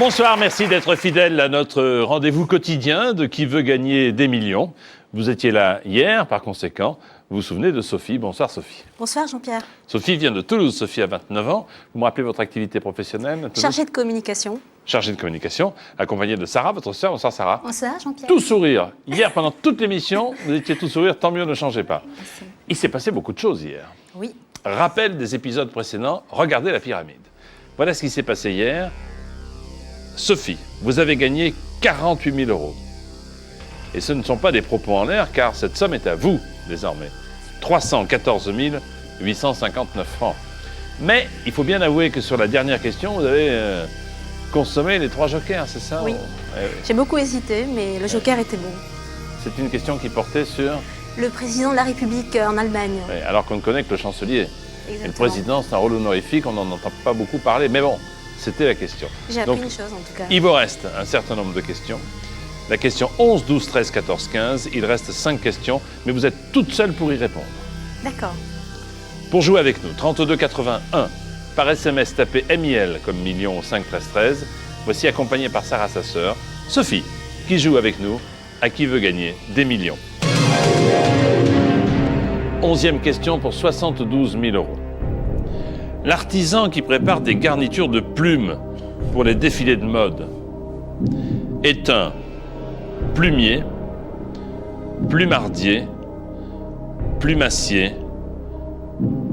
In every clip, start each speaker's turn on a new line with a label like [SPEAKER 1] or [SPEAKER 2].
[SPEAKER 1] Bonsoir, merci d'être fidèle à notre rendez-vous quotidien de Qui veut gagner des millions. Vous étiez là hier, par conséquent, vous vous souvenez de Sophie. Bonsoir Sophie.
[SPEAKER 2] Bonsoir Jean-Pierre.
[SPEAKER 1] Sophie vient de Toulouse. Sophie a 29 ans. Vous me rappelez votre activité professionnelle?
[SPEAKER 2] Chargée de communication.
[SPEAKER 1] Chargée de communication, accompagnée de Sarah, votre sœur. Bonsoir Sarah.
[SPEAKER 2] Bonsoir Jean-Pierre.
[SPEAKER 1] Tout sourire. Hier, pendant toute l'émission, vous étiez tout sourire, tant mieux, ne changez pas.
[SPEAKER 2] Merci.
[SPEAKER 1] Il s'est passé beaucoup de choses hier.
[SPEAKER 2] Oui.
[SPEAKER 1] Rappel des épisodes précédents, regardez la pyramide. Voilà ce qui s'est passé hier. Sophie, vous avez gagné 48 000 €. Et ce ne sont pas des propos en l'air, car cette somme est à vous, désormais. 314 859 francs. Mais il faut bien avouer que sur la dernière question, vous avez consommé les 3 jokers, c'est ça?
[SPEAKER 2] Oui. J'ai beaucoup hésité, mais le joker était bon.
[SPEAKER 1] C'est une question qui portait sur...
[SPEAKER 2] Le président de la République en Allemagne.
[SPEAKER 1] Oui, alors qu'on ne connaît que le chancelier.
[SPEAKER 2] Exactement.
[SPEAKER 1] Et le président, c'est un rôle honorifique, on n'en entend pas beaucoup parler. Mais bon, c'était la question.
[SPEAKER 2] J'ai appris une chose en tout cas.
[SPEAKER 1] Il vous reste un certain nombre de questions. La question 11, 12, 13, 14, 15. Il reste 5 questions, mais vous êtes toute seule pour y répondre.
[SPEAKER 2] D'accord.
[SPEAKER 1] Pour jouer avec nous, 32 81. Par SMS, tapez MIL comme million au 5 13 13. Voici accompagné par Sarah, sa sœur, Sophie, qui joue avec nous à Qui veut gagner des millions. 11e question pour 72 000 €. L'artisan qui prépare des garnitures de plumes pour les défilés de mode est un plumier, plumardier, plumassier,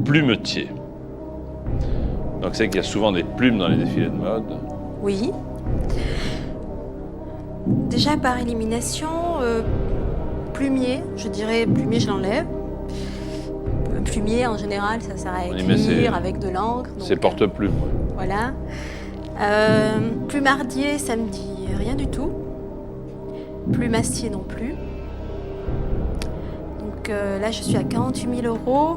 [SPEAKER 1] plumetier. Donc c'est qu'il y a souvent des plumes dans les défilés de mode.
[SPEAKER 2] Oui. Déjà par élimination, plumier, je dirais plumier, je l'enlève. Plumier en général, ça sert à écrire avec de l'encre.
[SPEAKER 1] C'est porte-plume.
[SPEAKER 2] Voilà. Plumardier, ça me dit rien du tout. Plumassier non plus. Donc là, je suis à 48 000 €.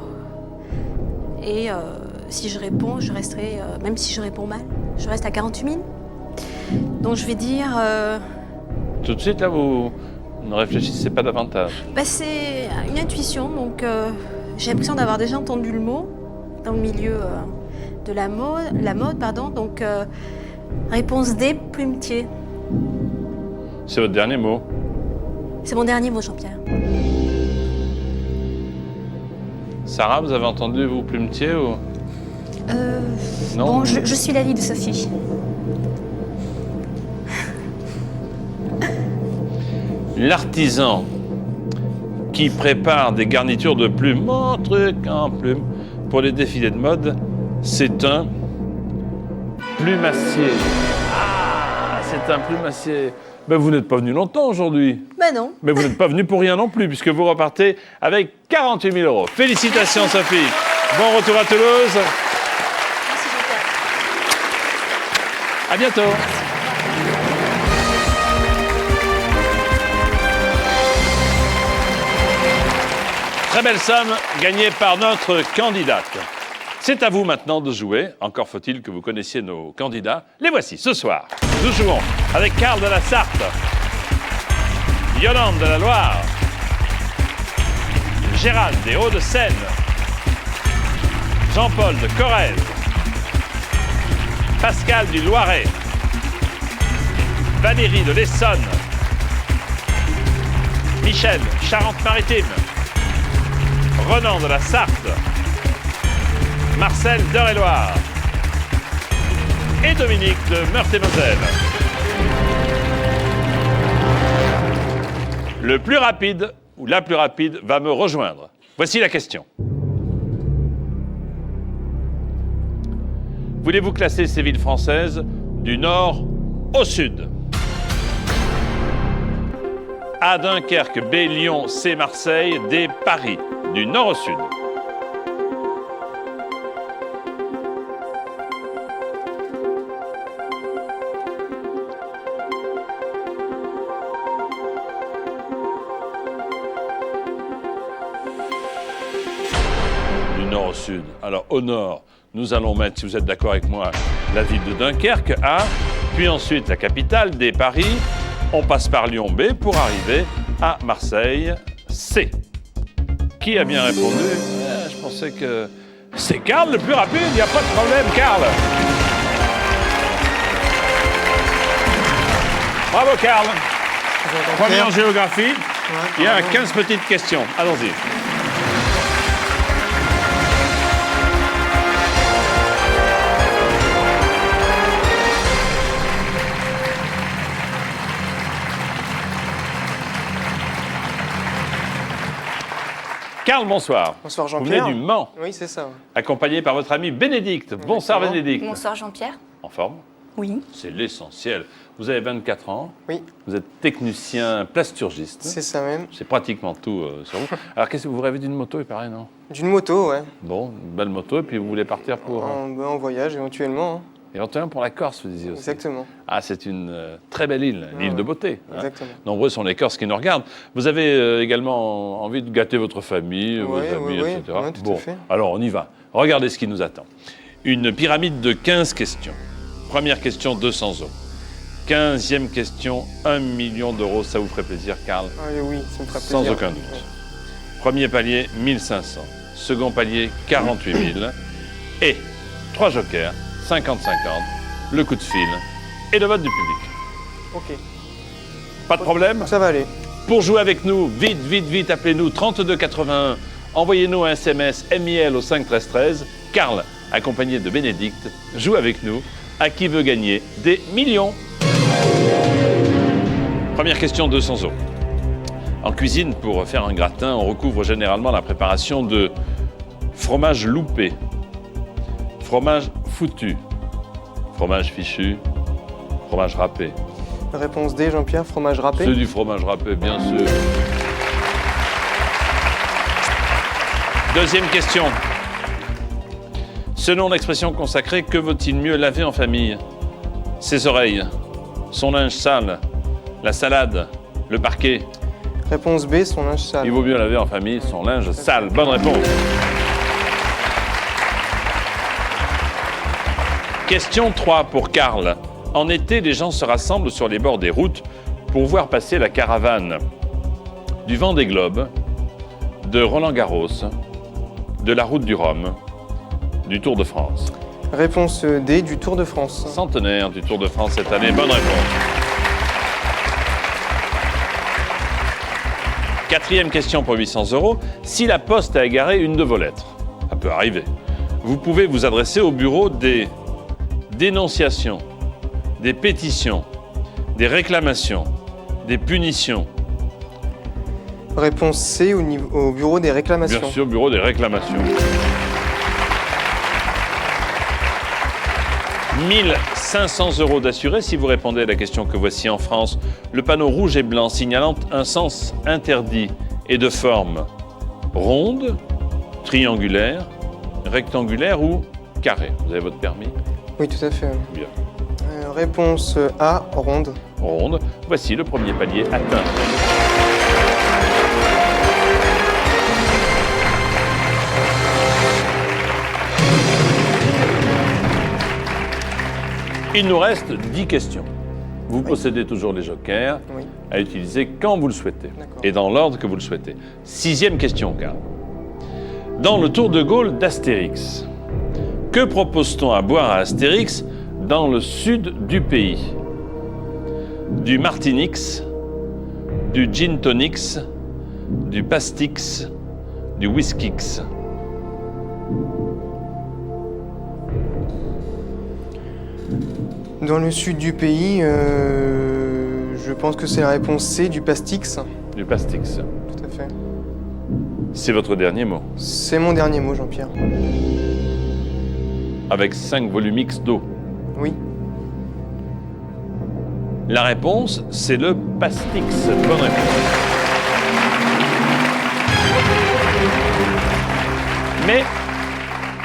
[SPEAKER 2] Et si je réponds, je resterai, même si je réponds mal, je reste à 48 000. Donc je vais dire...
[SPEAKER 1] Tout de suite, là, vous ne réfléchissez pas davantage.
[SPEAKER 2] Bah, c'est une intuition, donc j'ai l'impression d'avoir déjà entendu le mot dans le milieu de la mode, pardon. Donc réponse D, plumetier.
[SPEAKER 1] C'est votre dernier mot.
[SPEAKER 2] C'est mon dernier mot, Jean-Pierre.
[SPEAKER 1] Sarah, vous avez entendu, vous, plumetier ou... Non.
[SPEAKER 3] Bon, je suis l'avis de Sophie.
[SPEAKER 1] L'artisan qui prépare des garnitures de plumes, mon truc en plumes, pour les défilés de mode, c'est un plumassier. Ah, c'est un plumassier. Ben, vous n'êtes pas venu longtemps aujourd'hui.
[SPEAKER 2] Ben non.
[SPEAKER 1] Mais vous n'êtes pas venu pour rien non plus, puisque vous repartez avec 48 000 €. Félicitations, Sophie. Bon retour à Toulouse.
[SPEAKER 2] Merci, Jean-Pierre.
[SPEAKER 1] À bientôt. Très belle somme gagnée par notre candidate. C'est à vous maintenant de jouer. Encore faut-il que vous connaissiez nos candidats. Les voici ce soir. Nous jouons avec Karl de la Sarthe, Yolande de la Loire, Gérald des Hauts-de-Seine, Jean-Paul de Corrèze, Pascal du Loiret, Valérie de l'Essonne, Michel, Charente-Maritime, Renan de la Sarthe, Marcel d'Eure-et-Loire et Dominique de Meurthe-et-Moselle. Le plus rapide ou la plus rapide va me rejoindre. Voici la question. Voulez-vous classer ces villes françaises du nord au sud? A, Dunkerque, B, Lyon, C, Marseille, D, Paris, du nord au sud. Du nord au sud. Alors au nord, nous allons mettre, si vous êtes d'accord avec moi, la ville de Dunkerque, A, puis ensuite la capitale, D, Paris. On passe par Lyon, B, pour arriver à Marseille, C. Qui a bien répondu? Je pensais que... C'est Karl le plus rapide, il n'y a pas de problème, Karl. Bravo, Karl. Premier en
[SPEAKER 3] Ouais,
[SPEAKER 1] géographie. Il y a
[SPEAKER 3] bravo.
[SPEAKER 1] 15 petites questions. Allons-y. Karl, bonsoir.
[SPEAKER 3] Bonsoir
[SPEAKER 1] Vous venez
[SPEAKER 3] Jean-Pierre.
[SPEAKER 1] du Mans,
[SPEAKER 3] Oui, c'est ça.
[SPEAKER 1] accompagné par votre ami Bénédicte. Bonsoir
[SPEAKER 3] Exactement.
[SPEAKER 1] Bénédicte.
[SPEAKER 4] Bonsoir Jean-Pierre.
[SPEAKER 1] En forme?
[SPEAKER 4] Oui.
[SPEAKER 1] C'est l'essentiel. Vous avez 24 ans.
[SPEAKER 3] Oui,
[SPEAKER 1] Vous êtes technicien plasturgiste.
[SPEAKER 3] c'est ça même.
[SPEAKER 1] C'est pratiquement tout sur vous. Alors, qu'est-ce que vous rêvez d'une moto, il paraît, non?
[SPEAKER 3] D'une moto, ouais.
[SPEAKER 1] Bon, une belle moto, et puis vous voulez partir pour...
[SPEAKER 3] En voyage éventuellement. Hein.
[SPEAKER 1] éventuellement pour la Corse, vous disiez aussi.
[SPEAKER 3] Exactement.
[SPEAKER 1] Ah, c'est une très belle île, l'île de beauté. Hein.
[SPEAKER 3] Exactement.
[SPEAKER 1] Nombreux sont les Corses qui nous regardent. Vous avez également envie de gâter votre famille, vos
[SPEAKER 3] Ouais,
[SPEAKER 1] amis,
[SPEAKER 3] ouais,
[SPEAKER 1] etc.
[SPEAKER 3] ouais, tout à fait.
[SPEAKER 1] Alors on y va. Regardez ce qui nous attend. Une pyramide de 15 questions. Première question, 200 euros. 15e question, 1 million d'euros. Ça vous ferait plaisir, Karl?
[SPEAKER 3] Ah, oui, ça me ferait plaisir.
[SPEAKER 1] Sans aucun doute. Premier palier, 1500. Second palier, 48 000. Et 3 jokers, 50-50. Le coup de fil et le vote du public.
[SPEAKER 3] Ok,
[SPEAKER 1] Pas de problème?
[SPEAKER 3] ça va aller.
[SPEAKER 1] Pour jouer avec nous, vite, vite, vite, appelez-nous 32 81. Envoyez-nous un SMS MIL au 5 13 13. Karl, accompagné de Bénédicte, joue avec nous. À qui veut gagner des millions? Première question, 200 euros. En cuisine, pour faire un gratin, on recouvre généralement la préparation de fromage loupé, fromage foutu, fromage fichu, fromage râpé.
[SPEAKER 3] Réponse D, Jean-Pierre, fromage râpé.
[SPEAKER 1] C'est du fromage râpé, bien sûr. Deuxième question. Selon l'expression consacrée, que vaut-il mieux laver en famille? Ses oreilles, son linge sale, la salade, le parquet.
[SPEAKER 3] Réponse B, son linge sale.
[SPEAKER 1] Il vaut mieux laver en famille son linge sale. Bonne réponse. Question 3 pour Karl. En été, les gens se rassemblent sur les bords des routes pour voir passer la caravane du Vendée Globe, de Roland-Garros, de la Route du Rhum, du Tour de France.
[SPEAKER 3] Réponse D, du Tour de France.
[SPEAKER 1] Centenaire du Tour de France cette année. Bonne réponse. Quatrième question pour 800 euros. Si la Poste a égaré une de vos lettres, ça peut arriver, vous pouvez vous adresser au bureau des dénonciations, des pétitions, des réclamations, des punitions.
[SPEAKER 3] Réponse C, au bureau des réclamations.
[SPEAKER 1] Bien sûr, bureau des réclamations. 1500 euros d'assurés si vous répondez à la question que voici. En France, le panneau rouge et blanc signalant un sens interdit est de forme ronde, triangulaire, rectangulaire ou carré. Vous avez votre permis?
[SPEAKER 3] Oui, tout à fait.
[SPEAKER 1] Bien.
[SPEAKER 3] Réponse A, ronde.
[SPEAKER 1] Ronde. Voici le premier palier atteint. Il nous reste 10 questions. Vous possédez toujours les jokers
[SPEAKER 3] Oui.
[SPEAKER 1] à utiliser quand vous le souhaitez
[SPEAKER 3] D'accord.
[SPEAKER 1] et dans l'ordre que vous le souhaitez. 6e question, Karl. Dans le Tour de Gaulle d'Astérix, que propose-t-on à boire à Astérix dans le sud du pays? Du Martinix, du Gin Tonics, du Pastix, du Whiskix.
[SPEAKER 3] Dans le sud du pays, je pense que c'est la réponse C, du Pastix.
[SPEAKER 1] Du Pastix.
[SPEAKER 3] Tout à fait.
[SPEAKER 1] C'est votre dernier mot.
[SPEAKER 3] C'est mon dernier mot, Jean-Pierre.
[SPEAKER 1] Avec 5 volumes X d'eau.
[SPEAKER 3] Oui.
[SPEAKER 1] La réponse, c'est le Pastix. Bonne réponse. Mais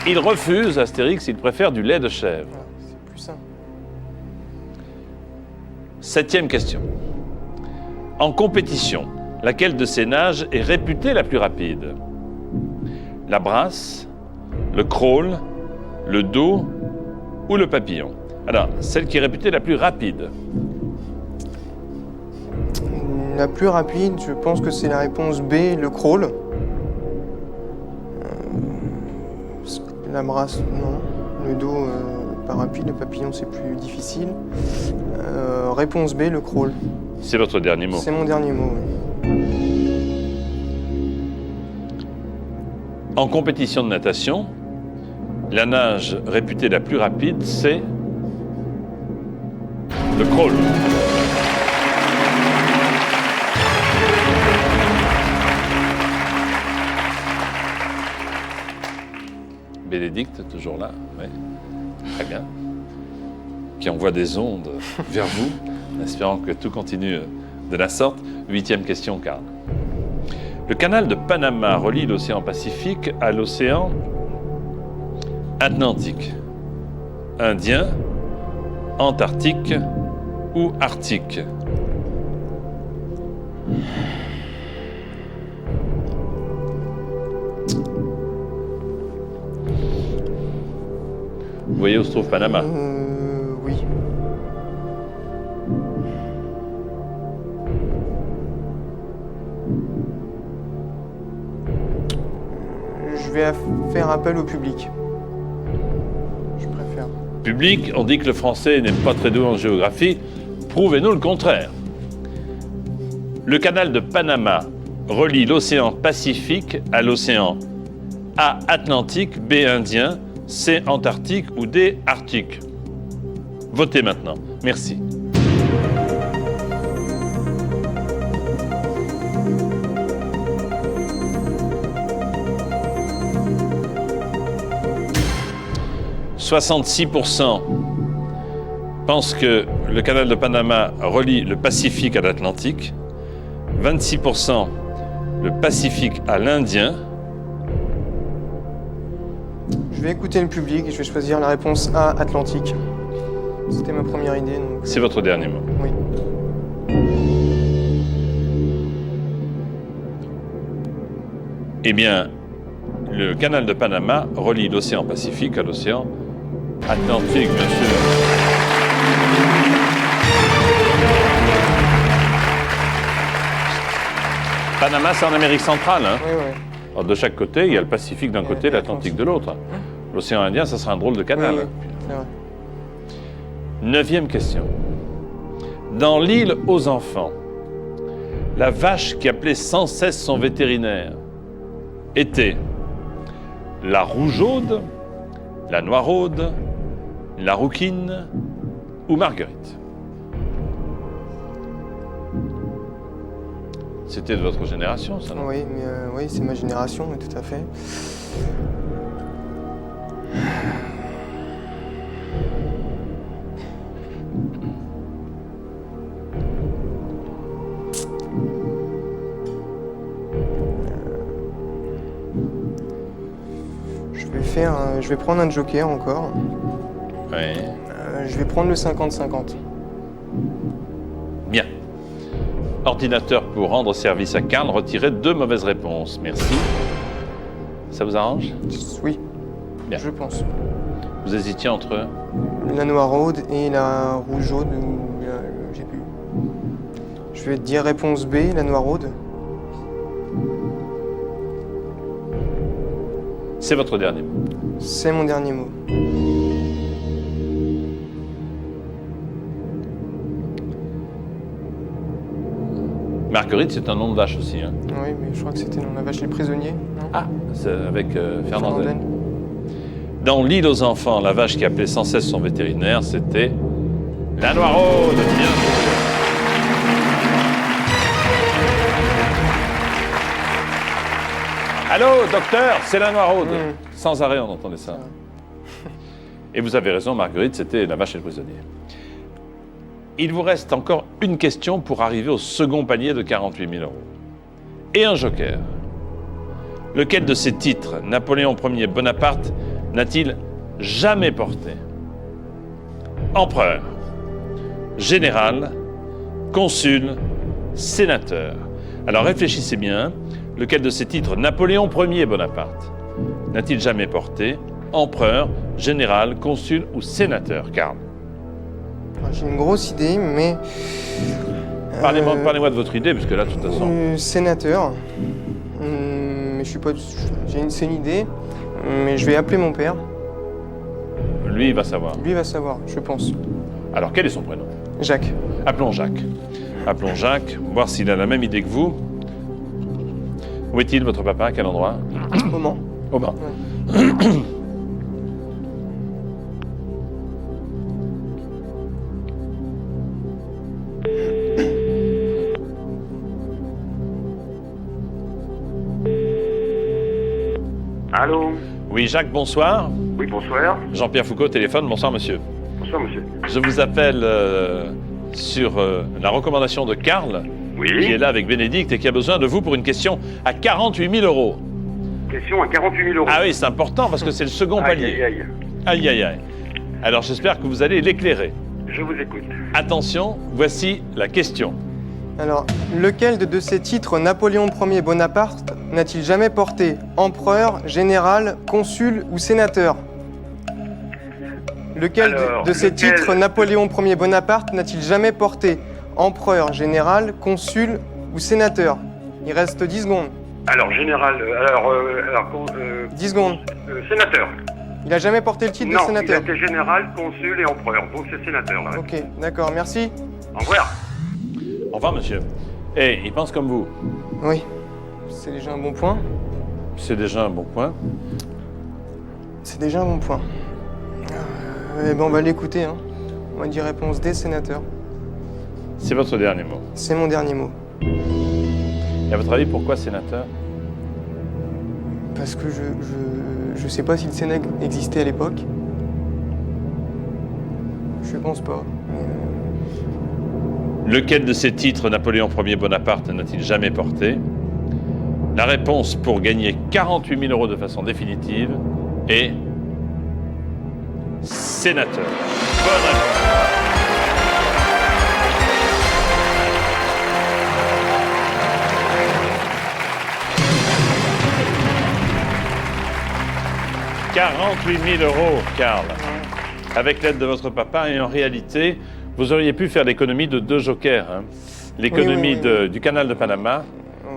[SPEAKER 1] il refuse, Astérix, il préfère du lait de chèvre.
[SPEAKER 3] Voilà, c'est plus simple.
[SPEAKER 1] 7e question. En compétition, laquelle de ces nages est réputée la plus rapide? La brasse, le crawl, le dos ou le papillon? Alors, celle qui est réputée la plus rapide.
[SPEAKER 3] La plus rapide, je pense que c'est la réponse B, le crawl. La brasse, non. Le dos, parapluie, le papillon c'est plus difficile. Réponse B, le crawl.
[SPEAKER 1] C'est votre dernier mot.
[SPEAKER 3] C'est mon dernier mot, oui.
[SPEAKER 1] En compétition de natation, la nage réputée la plus rapide, c'est le crawl. Bénédicte, toujours là, oui. Très bien. Qui envoie des ondes vers vous, en espérant que tout continue de la sorte. 8e question, Karl. Le canal de Panama relie l'océan Pacifique à l'océan Atlantique, Indien, Antarctique ou Arctique. Vous voyez où se trouve Panama?
[SPEAKER 3] Oui. Je vais faire appel au public. Je préfère.
[SPEAKER 1] Public, on dit que le français n'est pas très doué en géographie. Prouvez-nous le contraire. Le canal de Panama relie l'océan Pacifique à l'océan A Atlantique, B Indien, C Antarctique ou D Arctique. Votez maintenant. Merci. « 66% pensent que le canal de Panama relie le Pacifique à l'Atlantique, 26% le Pacifique à l'Indien.
[SPEAKER 3] Je vais écouter le public et je vais choisir la réponse A, Atlantique. C'était ma première idée. Donc...
[SPEAKER 1] C'est votre dernier mot.
[SPEAKER 3] Oui.
[SPEAKER 1] Eh bien, le canal de Panama relie l'océan Pacifique à l'océan Atlantique, bien sûr. Panama, c'est en Amérique centrale. Hein.
[SPEAKER 3] Oui, oui.
[SPEAKER 1] Alors, de chaque côté, il y a le Pacifique d'un côté, l'Atlantique de l'autre. L'océan Indien, ça sera un drôle de canal.
[SPEAKER 3] Oui, oui. C'est vrai.
[SPEAKER 1] 9e question. Dans l'île aux enfants, la vache qui appelait sans cesse son vétérinaire était la rougeaude, la noiraude, la rouquine ou Marguerite. C'était de votre génération, ça, non?
[SPEAKER 3] Oui, mais oui, c'est ma génération, oui, tout à fait. Je vais prendre un joker encore.
[SPEAKER 1] Oui.
[SPEAKER 3] Je vais prendre le 50-50.
[SPEAKER 1] Bien. Ordinateur pour rendre service à Karl, retirez 2 mauvaises réponses. Merci. Ça vous arrange?
[SPEAKER 3] Oui,
[SPEAKER 1] Bien.
[SPEAKER 3] je pense.
[SPEAKER 1] Vous hésitiez entre...
[SPEAKER 3] La noiraude et la rougeaude, ou j'ai plus. Je vais dire réponse B, la noiraude.
[SPEAKER 1] C'est votre dernier mot.
[SPEAKER 3] C'est mon dernier mot.
[SPEAKER 1] Marguerite, c'est un nom de vache aussi. Hein.
[SPEAKER 3] Oui, mais je crois que c'était dans La Vache et les Prisonniers, non?
[SPEAKER 1] Ah, c'est avec Fernandel.
[SPEAKER 3] Fernandel.
[SPEAKER 1] Dans l'île aux enfants, la vache qui appelait sans cesse son vétérinaire, c'était la noiraude. Bien joué. Allô, docteur, c'est la noiraude. Sans arrêt, on entendait ça. Et vous avez raison, Marguerite, c'était la vache et le prisonnier. Il vous reste encore une question pour arriver au second panier de 48 000 €. Et un joker. Lequel de ces titres, Napoléon Ier Bonaparte, n'a-t-il jamais porté? Empereur, général, consul, sénateur. Alors réfléchissez bien, lequel de ces titres, Napoléon Ier Bonaparte, n'a-t-il jamais porté? Empereur, général, consul ou sénateur, Karl?
[SPEAKER 3] J'ai une grosse idée, mais...
[SPEAKER 1] Parlez-moi de votre idée, puisque là, de toute façon...
[SPEAKER 3] Sénateur. Mais je suis pas... C'est une idée, mais je vais appeler mon père.
[SPEAKER 1] Lui, il va savoir.
[SPEAKER 3] Lui va savoir, je pense.
[SPEAKER 1] Alors, quel est son prénom?
[SPEAKER 3] Jacques.
[SPEAKER 1] Appelons Jacques. Appelons Jacques, voir s'il a la même idée que vous. Où est-il, votre papa? À quel endroit?
[SPEAKER 3] Au Mans.
[SPEAKER 1] Au Mans.
[SPEAKER 4] Allô?
[SPEAKER 1] Oui, Jacques, bonsoir.
[SPEAKER 4] Oui, bonsoir.
[SPEAKER 1] Jean-Pierre Foucault, téléphone. Bonsoir, monsieur.
[SPEAKER 4] Bonsoir, monsieur.
[SPEAKER 1] Je vous appelle sur la recommandation de Karl,
[SPEAKER 4] Oui.
[SPEAKER 1] qui est là avec Bénédicte et qui a besoin de vous pour une question à 48 000 euros.
[SPEAKER 4] Question à 48 000 euros.
[SPEAKER 1] Ah oui, c'est important parce que c'est le second
[SPEAKER 4] Aïe,
[SPEAKER 1] palier.
[SPEAKER 4] aïe, aïe.
[SPEAKER 1] Aïe, aïe, aïe. Alors, j'espère que vous allez l'éclairer.
[SPEAKER 4] Je vous écoute.
[SPEAKER 1] Attention, voici la question.
[SPEAKER 3] Alors, lequel de ces titres Napoléon Ier Bonaparte n'a-t-il jamais porté? Empereur, général, consul ou sénateur? Lequel
[SPEAKER 4] Alors,
[SPEAKER 3] de ces
[SPEAKER 4] lequel-
[SPEAKER 3] titres Napoléon Ier Bonaparte n'a-t-il jamais porté? Empereur, général, consul ou sénateur? Il reste 10 secondes.
[SPEAKER 4] Alors, général,
[SPEAKER 3] 10 secondes.
[SPEAKER 4] sénateur.
[SPEAKER 3] Il a jamais porté le titre
[SPEAKER 4] Non,
[SPEAKER 3] de sénateur.
[SPEAKER 4] il a été général, consul et empereur. Donc, c'est sénateur. Là.
[SPEAKER 3] Ok, d'accord, merci.
[SPEAKER 4] Au revoir.
[SPEAKER 1] Au revoir, monsieur. Eh, il pense comme vous.
[SPEAKER 3] Oui, c'est déjà un bon point.
[SPEAKER 1] C'est déjà un bon point.
[SPEAKER 3] C'est déjà un bon point. Eh ben, on va l'écouter. Hein. On va dire réponse D, sénateur.
[SPEAKER 1] C'est votre dernier mot.
[SPEAKER 3] C'est mon dernier mot.
[SPEAKER 1] Et à votre avis, pourquoi sénateur?
[SPEAKER 3] Parce que je sais pas si le Sénat existait à l'époque. Je pense pas.
[SPEAKER 1] Lequel de ces titres Napoléon Ier Bonaparte n'a-t-il jamais porté? La réponse pour gagner 48 000 euros de façon définitive est sénateur. Bonne réponse. « 48 000 euros, Karl, avec l'aide de votre papa, et en réalité, vous auriez pu faire l'économie de 2 jokers. Hein. L'économie
[SPEAKER 3] Oui.
[SPEAKER 1] du canal de Panama,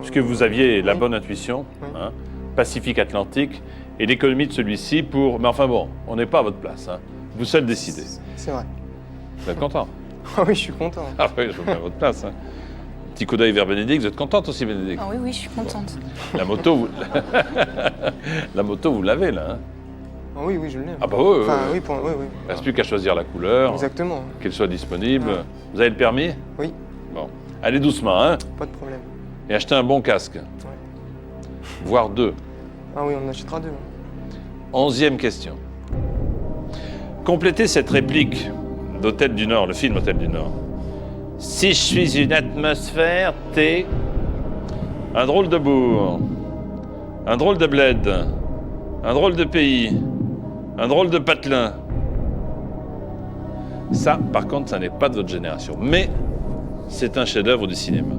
[SPEAKER 1] puisque vous aviez la bonne intuition,
[SPEAKER 3] Oui.
[SPEAKER 1] hein, Pacifique-Atlantique, et l'économie de celui-ci pour... Mais enfin bon, on n'est pas à votre place. Hein. Vous seul décidez.
[SPEAKER 3] C'est vrai.
[SPEAKER 1] Vous êtes content?
[SPEAKER 3] Ah oui, je suis content.
[SPEAKER 1] Ah oui, je vous mets à votre place. Hein. Petit coup d'œil vers Bénédicte. Vous êtes contente aussi, Bénédicte?
[SPEAKER 5] Ah oui, oui, je suis contente.
[SPEAKER 1] La moto, vous... la moto, vous l'avez là. Hein.
[SPEAKER 3] Ah oui, oui, je l'ai.
[SPEAKER 1] Ah bah oui,
[SPEAKER 3] Enfin,
[SPEAKER 1] oui.
[SPEAKER 3] oui, oui, oui.
[SPEAKER 1] Il ne reste plus qu'à choisir la couleur,
[SPEAKER 3] Exactement.
[SPEAKER 1] qu'elle soit disponible.
[SPEAKER 3] Ouais.
[SPEAKER 1] Vous avez le permis?
[SPEAKER 3] Oui,
[SPEAKER 1] Bon. Allez doucement, hein?
[SPEAKER 3] pas de problème.
[SPEAKER 1] Et achetez un bon casque. Voire 2.
[SPEAKER 3] Ah oui, on en achètera 2.
[SPEAKER 1] 11e question. Complétez cette réplique d'Hôtel du Nord, le film Hôtel du Nord. Si je suis une atmosphère, t'es un drôle de bourg, un drôle de bled, un drôle de pays, un drôle de patelin. Ça, par contre, ça n'est pas de votre génération. Mais c'est un chef-d'œuvre du cinéma.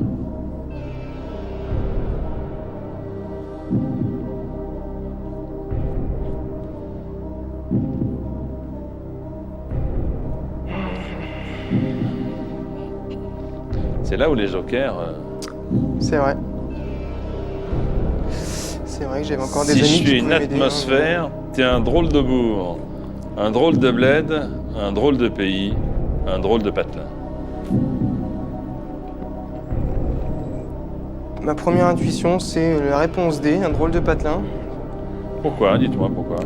[SPEAKER 1] C'est là où les jokers...
[SPEAKER 3] C'est vrai. C'est vrai que j'avais encore des
[SPEAKER 1] si
[SPEAKER 3] amis
[SPEAKER 1] je
[SPEAKER 3] qui
[SPEAKER 1] suis une
[SPEAKER 3] pouvaient m'aider, hein.
[SPEAKER 1] atmosphère, t'es un drôle de bourg, un drôle de bled, un drôle de pays, un drôle de patelin.
[SPEAKER 3] Ma première intuition, c'est la réponse D, un drôle de patelin.
[SPEAKER 1] Pourquoi? Dites-moi pourquoi.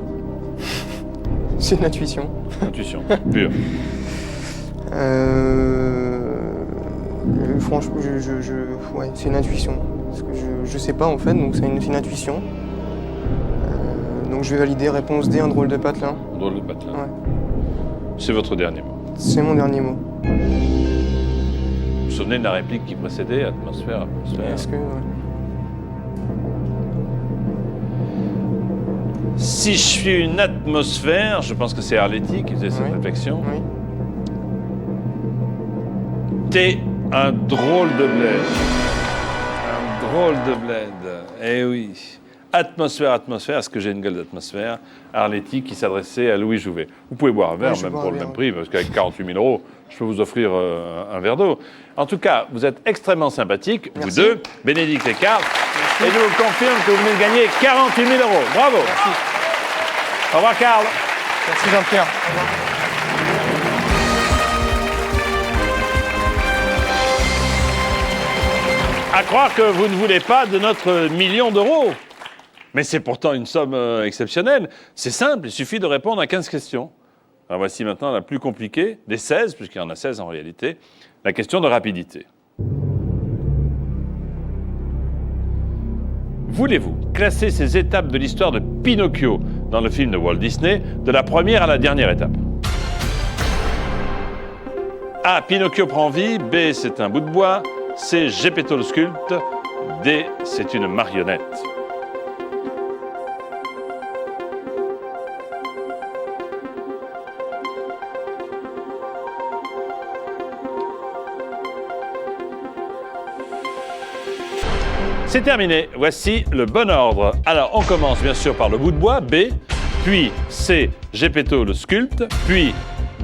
[SPEAKER 3] C'est une intuition.
[SPEAKER 1] Intuition, pure.
[SPEAKER 3] Franchement, ouais, c'est une intuition. Parce que je sais pas en fait, donc c'est une intuition. Donc je vais valider réponse D, un drôle de patelin.
[SPEAKER 1] Drôle de patelin.
[SPEAKER 3] Ouais.
[SPEAKER 1] C'est votre dernier mot.
[SPEAKER 3] C'est mon dernier mot.
[SPEAKER 1] Vous vous souvenez de la réplique qui précédait? Atmosphère, atmosphère.
[SPEAKER 3] Est-ce que... ouais.
[SPEAKER 1] Si je suis une atmosphère, je pense que c'est Arletty qui faisait cette
[SPEAKER 3] Oui.
[SPEAKER 1] réflexion.
[SPEAKER 3] Oui.
[SPEAKER 1] T'es un drôle de bled. Un drôle de bled. Eh oui. Atmosphère, atmosphère. Est-ce que j'ai une gueule d'atmosphère? Arletty qui s'adressait à Louis Jouvet. Vous pouvez boire un verre,
[SPEAKER 3] Oui, je
[SPEAKER 1] même
[SPEAKER 3] bois
[SPEAKER 1] pour
[SPEAKER 3] un
[SPEAKER 1] le
[SPEAKER 3] verre.
[SPEAKER 1] même prix, parce qu'avec 48 000 euros, je peux vous offrir un verre d'eau. En tout cas, vous êtes extrêmement sympathiques, vous
[SPEAKER 3] Merci.
[SPEAKER 1] deux, Bénédicte et Karl. Et je vous confirme que vous venez de gagner 48 000 euros. Bravo. Au revoir, Karl.
[SPEAKER 3] Merci Jean-Pierre. Au revoir.
[SPEAKER 1] À croire que vous ne voulez pas de notre million d'euros. Mais c'est pourtant une somme exceptionnelle. C'est simple, il suffit de répondre à 15 questions. Alors voici maintenant la plus compliquée, des 16, puisqu'il y en a 16 en réalité, la question de rapidité. Voulez-vous classer ces étapes de l'histoire de Pinocchio dans le film de Walt Disney, de la première à la dernière étape? A. Pinocchio prend vie. B. C'est un bout de bois. C. Geppetto le sculpte. D. C'est une marionnette. C'est terminé. Voici le bon ordre. Alors, on commence bien sûr par le bout de bois, B. Puis C. Geppetto le sculpte. Puis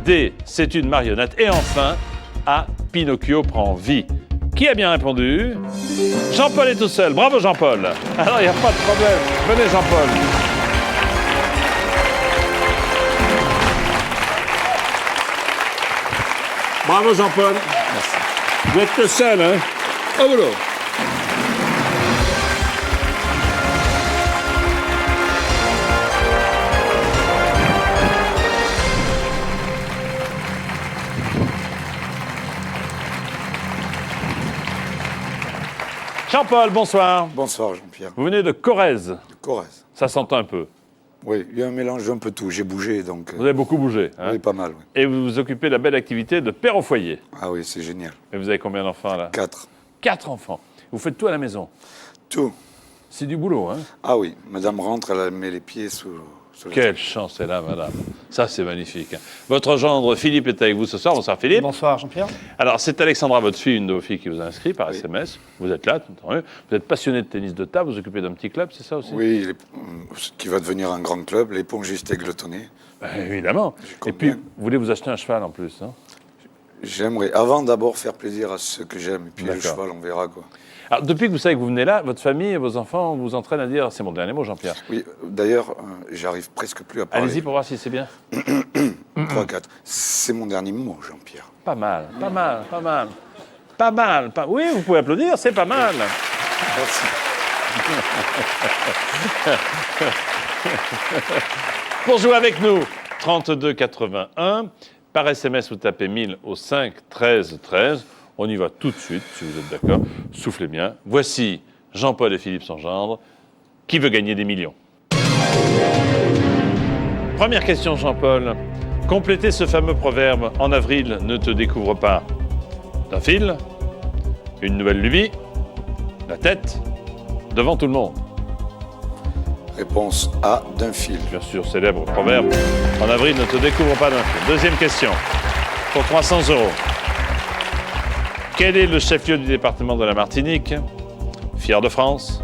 [SPEAKER 1] D. C'est une marionnette. Et enfin, A. Pinocchio prend vie. Qui a bien répondu? Jean-Paul est tout seul. Bravo Jean-Paul. Alors, il n'y a pas de problème. Venez Jean-Paul. Bravo Jean-Paul. Merci. Vous êtes le seul, hein? Au boulot. Jean-Paul, bonsoir.
[SPEAKER 5] Bonsoir Jean-Pierre.
[SPEAKER 1] Vous venez de Corrèze.
[SPEAKER 5] De Corrèze.
[SPEAKER 1] Ça s'entend un peu.
[SPEAKER 5] Oui, il y a un mélange un peu tout. J'ai bougé donc.
[SPEAKER 1] Vous avez beaucoup bougé. Hein?
[SPEAKER 5] Oui, pas mal. Oui.
[SPEAKER 1] Et vous vous occupez de la belle activité de père au foyer.
[SPEAKER 5] Ah oui, c'est génial.
[SPEAKER 1] Et vous avez combien d'enfants là?
[SPEAKER 5] 4.
[SPEAKER 1] 4 enfants. Vous faites tout à la maison.
[SPEAKER 5] Tout.
[SPEAKER 1] C'est du boulot, hein?
[SPEAKER 5] Ah oui, madame rentre, elle met les pieds sous la
[SPEAKER 1] Quelle chance elle a, madame. Ça, c'est magnifique. Votre gendre Philippe est avec vous ce soir. Bonsoir Philippe.
[SPEAKER 3] Bonsoir Jean-Pierre.
[SPEAKER 1] Alors, c'est Alexandra, votre fille, une de vos filles qui vous a inscrit par SMS. Vous êtes là, vous êtes passionné de tennis de table, vous vous occupez d'un petit club, c'est ça aussi?
[SPEAKER 5] Oui, qui va devenir un grand club, l'Épongiste Égletonné.
[SPEAKER 1] Évidemment. Et puis, vous voulez vous acheter un cheval en plus, hein?
[SPEAKER 5] J'aimerais, avant d'abord, faire plaisir à ceux que j'aime. Et puis le
[SPEAKER 1] D'accord.
[SPEAKER 5] cheval, on verra quoi.
[SPEAKER 1] Alors, depuis que vous savez que vous venez là, votre famille et vos enfants vous entraînent à dire, c'est mon dernier mot, Jean-Pierre.
[SPEAKER 5] Oui, d'ailleurs, j'arrive presque plus à parler.
[SPEAKER 1] Allez-y pour voir si c'est bien.
[SPEAKER 5] 3, 4. C'est mon dernier mot, Jean-Pierre.
[SPEAKER 1] Pas mal, pas mal, pas mal. Pas mal. Oui, vous pouvez applaudir, c'est pas mal.
[SPEAKER 5] Merci.
[SPEAKER 1] Pour jouer avec nous, 32 81. Par SMS, vous tapez 1000 au 5 13 13. On y va tout de suite, si vous êtes d'accord. Soufflez bien. Voici Jean-Paul et Philippe son gendre. Qui veut gagner des millions? Première question, Jean-Paul. Complétez ce fameux proverbe. En avril, ne te découvre pas d'un fil, une nouvelle lubie, la tête, devant tout le monde.
[SPEAKER 5] Réponse A, d'un fil.
[SPEAKER 1] Bien sûr, célèbre proverbe. En avril, ne te découvre pas d'un fil. Deuxième question, pour 300 €. Quel est le chef-lieu du département de la Martinique? Fier de France,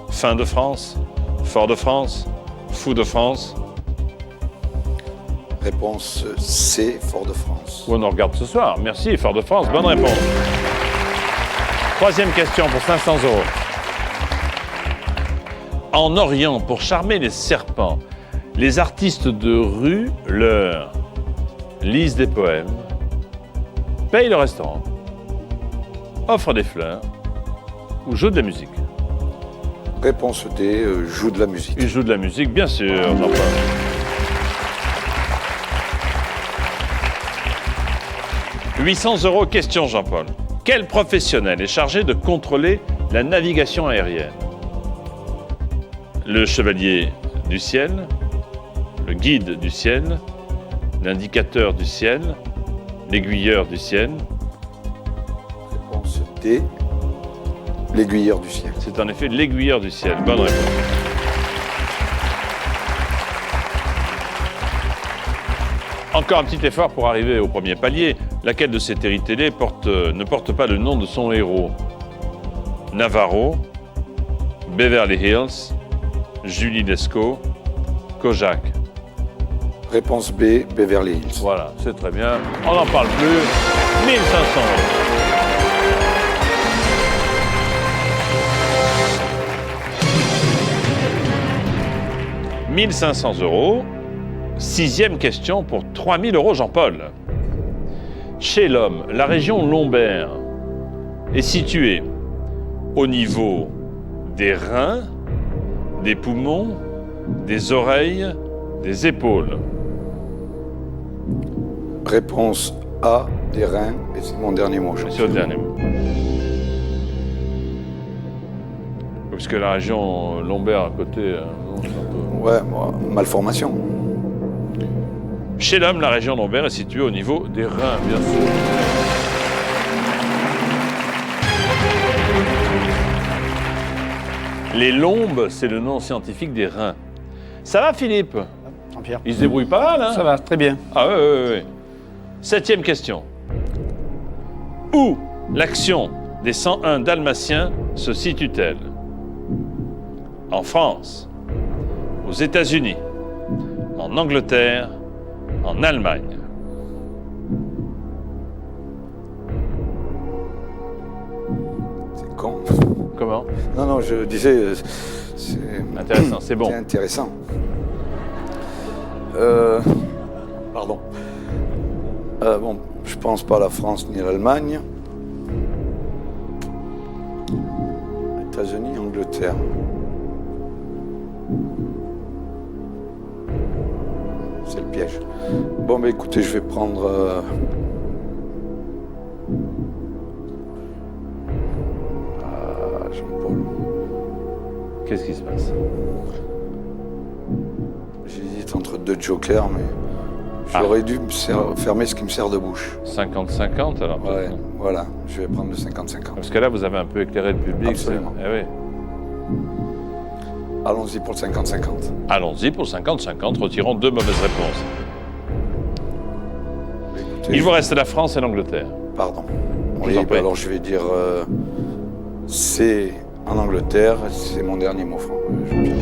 [SPEAKER 1] Fin de France, Fort de France, Fou de France.
[SPEAKER 5] Réponse C, Fort de France.
[SPEAKER 1] On en regarde ce soir. Merci, Fort de France. Bonne réponse. Troisième question pour 500 €. En Orient, pour charmer les serpents, les artistes de rue leur lisent des poèmes, payent le restaurant, offrent des fleurs ou jouent de la musique.
[SPEAKER 5] Réponse D, joue de la musique.
[SPEAKER 1] Ils jouent de la musique, bien sûr, Jean-Paul. 800 €, question Jean-Paul. Quel professionnel est chargé de contrôler la navigation aérienne? Le chevalier du ciel, le guide du ciel, l'indicateur du ciel, l'aiguilleur du ciel.
[SPEAKER 5] Réponse D, l'aiguilleur du ciel.
[SPEAKER 1] C'est en effet l'aiguilleur du ciel. Bonne réponse. Encore un petit effort pour arriver au premier palier. Laquelle de ces séries télé ne porte pas le nom de son héros? Navarro, Beverly Hills, Julie Lescaut, Kojak.
[SPEAKER 5] Réponse B, Beverly Hills.
[SPEAKER 1] Voilà, c'est très bien. On n'en parle plus. 1500 €. 1500 €. 6e question pour 3 000 euros, Jean-Paul. Chez l'homme, la région lombaire est située au niveau des reins, des poumons, des oreilles, des épaules.
[SPEAKER 5] Réponse A, des reins, et c'est mon dernier mot.
[SPEAKER 1] C'est le dernier mot. Parce que la région lombaire à côté... non, c'est un peu...
[SPEAKER 5] Ouais, moi, malformation.
[SPEAKER 1] Chez l'homme, la région lombaire est située au niveau des reins, bien sûr. Les lombes, c'est le nom scientifique des reins. Ça va, Philippe?
[SPEAKER 6] Jean-Pierre.
[SPEAKER 1] Il se débrouille pas mal, hein?
[SPEAKER 6] Ça va, très bien.
[SPEAKER 1] Ah oui. 7e question. Où l'action des 101 Dalmatiens se situe-t-elle? En France, aux États-Unis, en Angleterre, en Allemagne.
[SPEAKER 5] C'est con.
[SPEAKER 1] Comment?
[SPEAKER 5] Non, je disais, c'est
[SPEAKER 1] Intéressant, c'est bon.
[SPEAKER 5] c'est intéressant. Pardon. Bon, je pense pas à la France ni à l'Allemagne. États-Unis, Angleterre. C'est le piège. Bon, bah écoutez, je vais prendre... Jean-Paul.
[SPEAKER 1] Qu'est-ce qui se passe?
[SPEAKER 5] J'hésite entre deux jokers, mais j'aurais dû fermer ce qui me sert de bouche.
[SPEAKER 1] 50-50 alors?
[SPEAKER 5] Ouais,
[SPEAKER 1] peut-être.
[SPEAKER 5] voilà, je vais prendre le 50-50.
[SPEAKER 1] Parce que là, vous avez un peu éclairé le public.
[SPEAKER 5] Absolument.
[SPEAKER 1] Eh oui.
[SPEAKER 5] Allons-y pour le 50-50.
[SPEAKER 1] Allons-y pour 50-50, retirons 2 mauvaises réponses.
[SPEAKER 5] Écoutez,
[SPEAKER 1] Il vous reste la France et l'Angleterre.
[SPEAKER 5] Pardon.
[SPEAKER 1] Je
[SPEAKER 5] Oui,
[SPEAKER 1] vous en prie.
[SPEAKER 5] alors je vais dire c'est en Angleterre, c'est mon dernier mot, Jean-Pierre.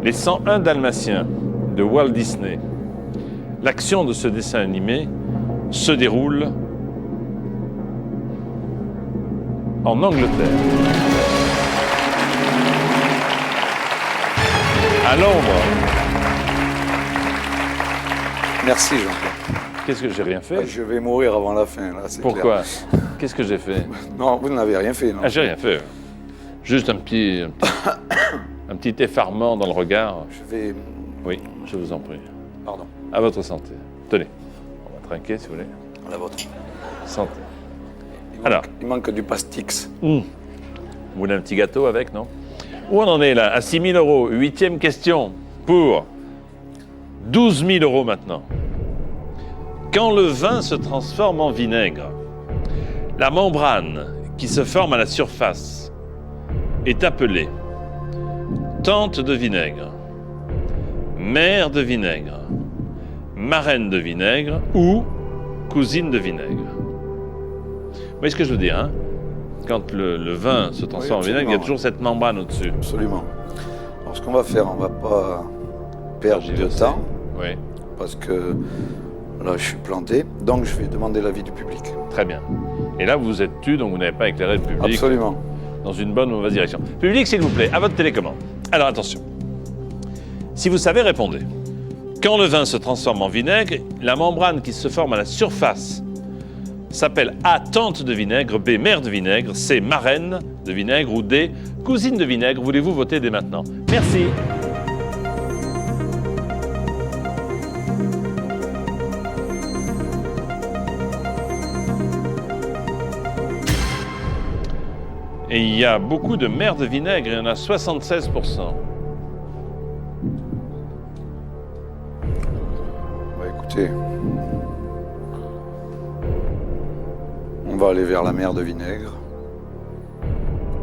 [SPEAKER 1] Les 101 Dalmatiens de Walt Disney. L'action de ce dessin animé se déroule en Angleterre. À Londres.
[SPEAKER 5] Merci, Jean-Pierre.
[SPEAKER 1] Qu'est-ce que j'ai rien fait?
[SPEAKER 5] Je vais mourir avant la fin, là, c'est
[SPEAKER 1] Pourquoi?
[SPEAKER 5] clair.
[SPEAKER 1] Qu'est-ce que j'ai fait?
[SPEAKER 5] Non, vous n'avez rien fait, non?
[SPEAKER 1] Ah, j'ai rien fait. Juste un petit effarement dans le regard.
[SPEAKER 5] Je vais...
[SPEAKER 1] Oui, je vous en prie.
[SPEAKER 5] Pardon,
[SPEAKER 1] À votre santé. Tenez, on va trinquer si vous voulez.
[SPEAKER 5] la vôtre.
[SPEAKER 1] Santé.
[SPEAKER 5] Il
[SPEAKER 1] Alors.
[SPEAKER 5] il manque du pastix.
[SPEAKER 1] Vous voulez un petit gâteau avec, non? Où on en est là? À 6 000 euros. 8e question pour 12 000 euros maintenant. Quand le vin se transforme en vinaigre, la membrane qui se forme à la surface est appelée tante de vinaigre, mère de vinaigre, marraine de vinaigre ou cousine de vinaigre. Vous voyez ce que je veux dire, hein? Quand le vin se transforme en vinaigre, il y a toujours cette membrane au-dessus.
[SPEAKER 5] Absolument. Alors, ce qu'on va faire, on va pas perdre de temps,
[SPEAKER 1] Oui,
[SPEAKER 5] parce que là, je suis planté. Donc, je vais demander l'avis du public.
[SPEAKER 1] très bien. Et là, vous vous êtes tu, donc vous n'avez pas éclairé le public
[SPEAKER 5] Absolument.
[SPEAKER 1] dans une bonne ou mauvaise direction. Public, s'il vous plaît, à votre télécommande. Alors, attention. Si vous savez, répondez. Quand le vin se transforme en vinaigre, la membrane qui se forme à la surface s'appelle A, tante de vinaigre, B, mère de vinaigre, C, marraine de vinaigre ou D, cousine de vinaigre. Voulez-vous voter dès maintenant? Merci. Et il y a beaucoup de mères de vinaigre, il y en a 76%.
[SPEAKER 5] Bah, écoutez, on va aller vers la mer de vinaigre.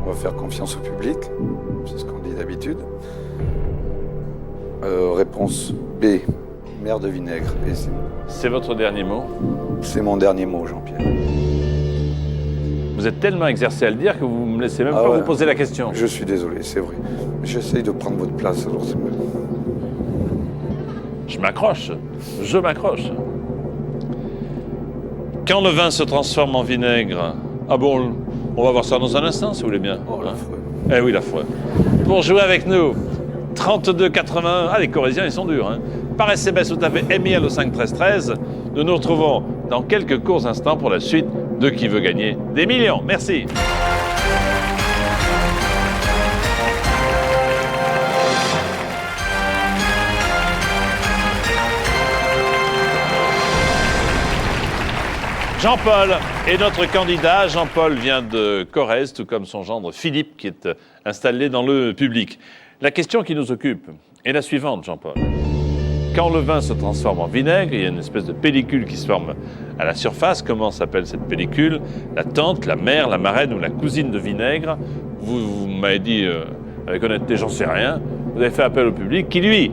[SPEAKER 5] On va faire confiance au public. C'est ce qu'on dit d'habitude. Réponse B, mer de vinaigre. Et
[SPEAKER 1] C'est votre dernier mot?
[SPEAKER 5] c'est mon dernier mot, Jean-Pierre.
[SPEAKER 1] Vous êtes tellement exercé à le dire que vous ne me laissez même
[SPEAKER 5] Ah
[SPEAKER 1] pas
[SPEAKER 5] ouais.
[SPEAKER 1] vous poser la question.
[SPEAKER 5] Je suis désolé, c'est vrai. J'essaye de prendre votre place, alors c'est mal.
[SPEAKER 1] Je m'accroche. Je m'accroche. Quand le vin se transforme en vinaigre... Ah bon, on va voir ça dans un instant, si vous voulez bien.
[SPEAKER 5] Oh,
[SPEAKER 1] Hein?
[SPEAKER 5] l'affreux.
[SPEAKER 1] Eh oui, la foi. Pour jouer avec nous, 32,81. Ah, les Corésiens, ils sont durs. Hein. Par SMS, vous tapez MIL au 5 13 13. Nous nous retrouvons dans quelques courts instants pour la suite de Qui veut gagner des millions. Merci. Jean-Paul est notre candidat. Jean-Paul vient de Corrèze, tout comme son gendre Philippe, qui est installé dans le public. La question qui nous occupe est la suivante, Jean-Paul. Quand le vin se transforme en vinaigre, il y a une espèce de pellicule qui se forme à la surface. Comment s'appelle cette pellicule? La tante, la mère, la marraine ou la cousine de vinaigre? Vous m'avez dit, avec honnêteté, j'en sais rien. Vous avez fait appel au public qui, lui,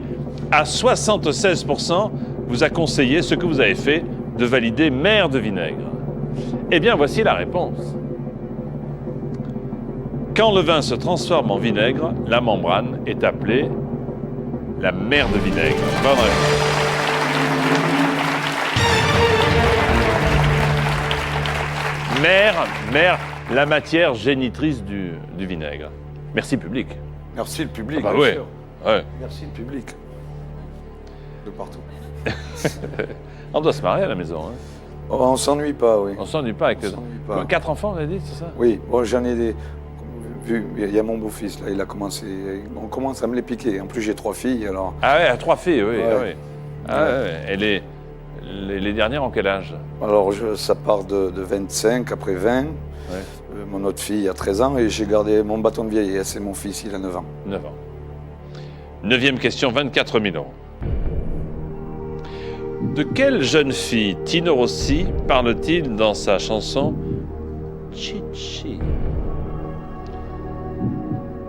[SPEAKER 1] à 76%, vous a conseillé ce que vous avez fait, de valider mère de vinaigre. Eh bien, voici la réponse. Quand le vin se transforme en vinaigre, la membrane est appelée la mère de vinaigre. Bonne réponse. Mère, la matière génitrice du vinaigre. Merci, public.
[SPEAKER 5] Merci le public.
[SPEAKER 1] Ah bah
[SPEAKER 5] bien
[SPEAKER 1] ouais.
[SPEAKER 5] sûr.
[SPEAKER 1] Ouais.
[SPEAKER 5] Merci le public. De partout.
[SPEAKER 1] On doit se marier à la maison. Hein.
[SPEAKER 5] Oh, on s'ennuie pas, oui.
[SPEAKER 1] On s'ennuie pas avec...
[SPEAKER 5] On s'ennuie pas.
[SPEAKER 1] 4 enfants, on a dit, c'est ça?
[SPEAKER 5] Oui, bon, j'en ai des... Vu, il y a mon beau-fils, là, il a commencé... On commence à me les piquer. En plus, j'ai 3 filles, alors...
[SPEAKER 1] Ah ouais, 3 filles, oui.
[SPEAKER 5] Ouais.
[SPEAKER 1] Ah ouais. Ah ouais. Et les dernières ont quel âge?
[SPEAKER 5] Alors, ça part de 25, après 20.
[SPEAKER 1] Ouais.
[SPEAKER 5] Mon autre fille a 13 ans et j'ai gardé mon bâton de vieillesse et mon fils, il a 9 ans.
[SPEAKER 1] 9 ans. 9e question, 24 000 €. De quelle jeune fille Tino Rossi parle-t-il dans sa chanson Chichi?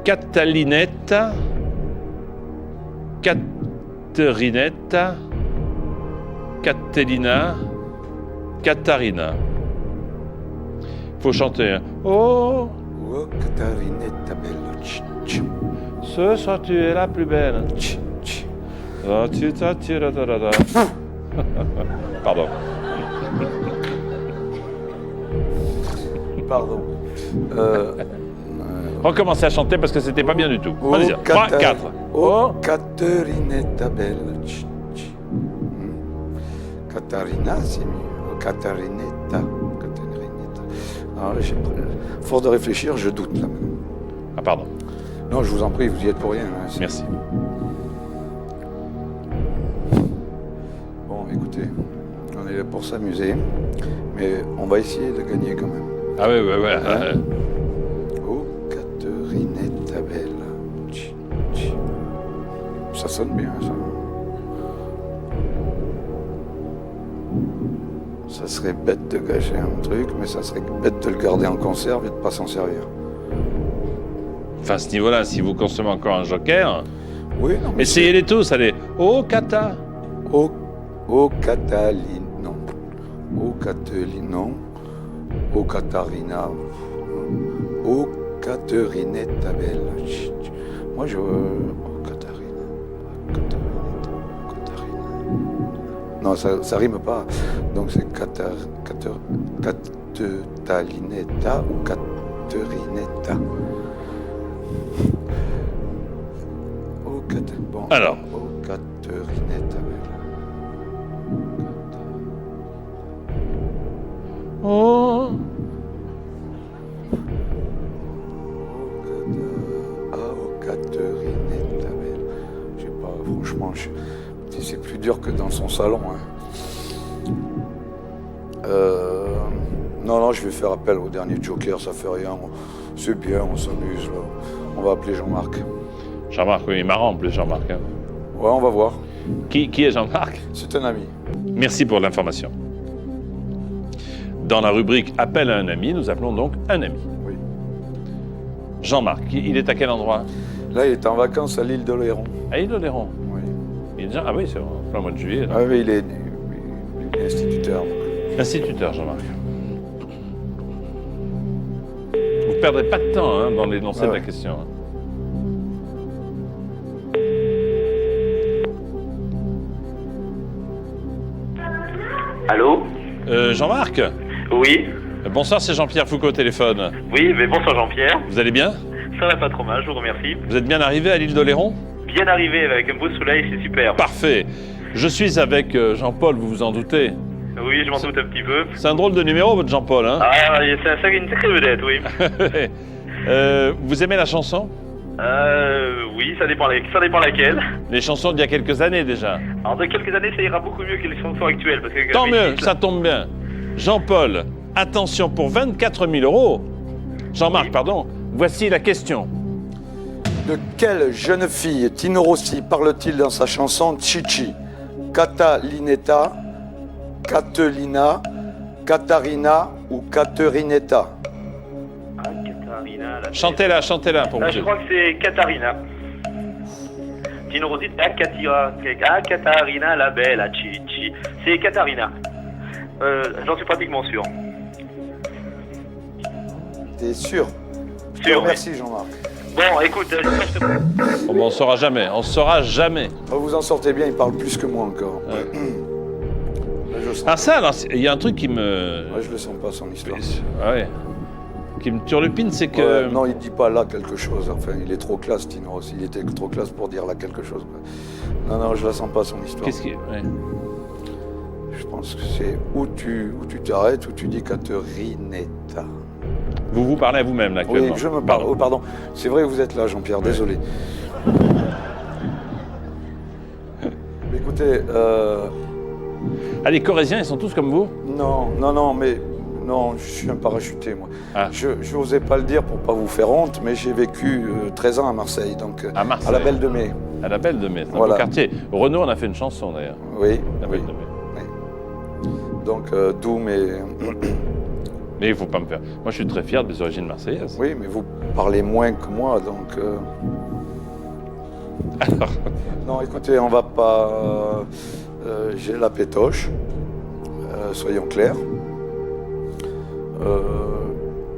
[SPEAKER 1] Catalinetta, Caterinetta, Caterina, Catarina. Faut chanter. Hein. Oh,
[SPEAKER 5] Oh, Catarinetta bella, tch.
[SPEAKER 1] ce soir tu es la plus belle.
[SPEAKER 5] Tch, tch.
[SPEAKER 1] Pardon.
[SPEAKER 5] Pardon.
[SPEAKER 1] Recommencez à chanter parce que c'était pas bien du tout. Allez-y. 3, 4.
[SPEAKER 5] Oh, Catarinetta bella, tch, tch. Catarina, c'est mieux. Oh, Catarinetta. Alors là, force de réfléchir, je doute là maintenant.
[SPEAKER 1] Ah, pardon.
[SPEAKER 5] Non, je vous en prie, vous y êtes pour rien. Hein,
[SPEAKER 1] Merci.
[SPEAKER 5] Bon, écoutez, on est là pour s'amuser, mais on va essayer de gagner quand même.
[SPEAKER 1] Ah oui, ouais.
[SPEAKER 5] Hein? Oh, Caterinetta bella. Tch, tch. Ça sonne bien, ça. Ça serait bête de gâcher un truc, mais ça serait bête de le garder en conserve et de ne pas s'en servir.
[SPEAKER 1] Enfin, à ce niveau-là, si vous consommez encore un joker,
[SPEAKER 5] Oui, non, mais
[SPEAKER 1] essayez-les tous, allez. Oh, Cata.
[SPEAKER 5] Oh, Cataline, non. Oh, Cataline, non. Oh, Catarina. Oh, Caterinetta bella. Chut. Moi, je... Oh, Catarina. Caterinetta. Catarina. Non, ça rime pas. Donc, c'est Catalinetta ou Caterinetta. Oh, bon.
[SPEAKER 1] Alors.
[SPEAKER 5] Oh, Caterinetta bella.
[SPEAKER 1] Oh.
[SPEAKER 5] Oh, Caterinetta bella. Je sais pas, franchement, c'est plus dur que dans son salon. Hein. Non, je vais faire appel au dernier joker, ça fait rien. C'est bien, on s'amuse là. On va appeler Jean-Marc.
[SPEAKER 1] Jean-Marc, oui, il est marrant en plus, Jean-Marc. Hein.
[SPEAKER 5] Ouais, on va voir.
[SPEAKER 1] Qui est Jean-Marc?
[SPEAKER 5] C'est un ami.
[SPEAKER 1] Merci pour l'information. Dans la rubrique Appel à un ami, nous appelons donc un ami.
[SPEAKER 5] Oui.
[SPEAKER 1] Jean-Marc, il est à quel endroit?
[SPEAKER 5] Là, il est en vacances à l'île de Léron.
[SPEAKER 1] À Île-de-Léron.
[SPEAKER 5] Oui.
[SPEAKER 1] Il est déjà... Ah oui, c'est en plein mois de juillet. Là.
[SPEAKER 5] Ah oui, il est instituteur.
[SPEAKER 1] Instituteur, Jean-Marc. Vous ne perdrez pas de temps hein, dans l'énoncé de la question. Hein.
[SPEAKER 4] Allô?
[SPEAKER 1] Jean-Marc?
[SPEAKER 4] Oui?
[SPEAKER 1] Bonsoir, c'est Jean-Pierre Foucault au téléphone.
[SPEAKER 4] Oui, mais bonsoir Jean-Pierre.
[SPEAKER 1] Vous allez bien?
[SPEAKER 6] Ça va pas trop mal, je vous remercie.
[SPEAKER 1] Vous êtes bien arrivé à l'île d'Oléron?
[SPEAKER 6] Bien arrivé avec un beau soleil, c'est super.
[SPEAKER 1] Parfait. Je suis avec Jean-Paul, vous vous en doutez.
[SPEAKER 6] Oui, je m'en doute un petit peu.
[SPEAKER 1] C'est un drôle de numéro, votre Jean-Paul, hein?
[SPEAKER 6] Ah, c'est une sacrée vedette, oui.
[SPEAKER 1] Vous aimez la chanson?
[SPEAKER 6] Oui, ça dépend laquelle.
[SPEAKER 1] Les chansons d'il y a quelques années déjà.
[SPEAKER 6] Alors, dans quelques années, ça ira beaucoup mieux que les chansons actuelles. Parce que,
[SPEAKER 1] Tant mieux, ça tombe bien. Jean-Paul, attention, pour 24 000 euros. Jean-Marc,
[SPEAKER 6] Oui.
[SPEAKER 1] pardon. Voici la question.
[SPEAKER 5] De quelle jeune fille Tino Rossi parle-t-il dans sa chanson Chichi? Catalinetta, Catelina, Catarina ou Caterinetta?
[SPEAKER 6] Ah, Catarina.
[SPEAKER 1] Chantez-la pour
[SPEAKER 6] Là,
[SPEAKER 1] vous.
[SPEAKER 6] je crois que c'est Catarina. Tino Rossi, Catarina, la belle, la Chichi. C'est Catarina. J'en suis pratiquement sûr.
[SPEAKER 5] T'es sûr?
[SPEAKER 6] Sûr,
[SPEAKER 5] Merci Jean-Marc.
[SPEAKER 6] Bon, écoute,
[SPEAKER 1] Bon, ben, on saura jamais. On saura jamais.
[SPEAKER 5] Vous en sortez bien, il parle plus que moi encore. Là, je sens.
[SPEAKER 1] Ah ça, alors, il y a un truc qui me...
[SPEAKER 5] Ouais, je le sens pas son histoire.
[SPEAKER 1] Ah ouais. Qui me turlupine, c'est que...
[SPEAKER 5] Ouais, non, il dit pas là quelque chose. Enfin, il est trop classe, Tino Rossi. Il était trop classe pour dire là quelque chose. Non, je la sens pas son histoire.
[SPEAKER 1] Qu'est-ce qui... ouais.
[SPEAKER 5] Je pense que c'est où tu t'arrêtes, où tu dis Caterinetta.
[SPEAKER 1] Vous parlez à vous-même, là,
[SPEAKER 5] Oui,
[SPEAKER 1] actuellement.
[SPEAKER 5] je me parle.
[SPEAKER 1] Pardon.
[SPEAKER 5] Oh, pardon. C'est vrai que vous êtes là, Jean-Pierre, désolé. Mais écoutez,
[SPEAKER 1] Ah, les Corésiens, ils sont tous comme vous?
[SPEAKER 5] non, je suis un parachuté, moi.
[SPEAKER 1] Ah.
[SPEAKER 5] Je n'osais pas le dire pour pas vous faire honte, mais j'ai vécu 13 ans à Marseille, donc
[SPEAKER 1] À Marseille.
[SPEAKER 5] à la Belle de Mai.
[SPEAKER 1] À la Belle de Mai, c'est un
[SPEAKER 5] Voilà.
[SPEAKER 1] beau quartier. Renaud en a fait une chanson, d'ailleurs.
[SPEAKER 5] Oui,
[SPEAKER 1] La
[SPEAKER 5] oui.
[SPEAKER 1] Belle de Mai.
[SPEAKER 5] Donc d'où mes...
[SPEAKER 1] Mais il faut pas me faire... Moi, je suis très fier de mes origines marseillaises.
[SPEAKER 5] Oui, mais vous parlez moins que moi, donc...
[SPEAKER 1] Alors,
[SPEAKER 5] Non, écoutez, on va pas... j'ai la pétoche, soyons clairs.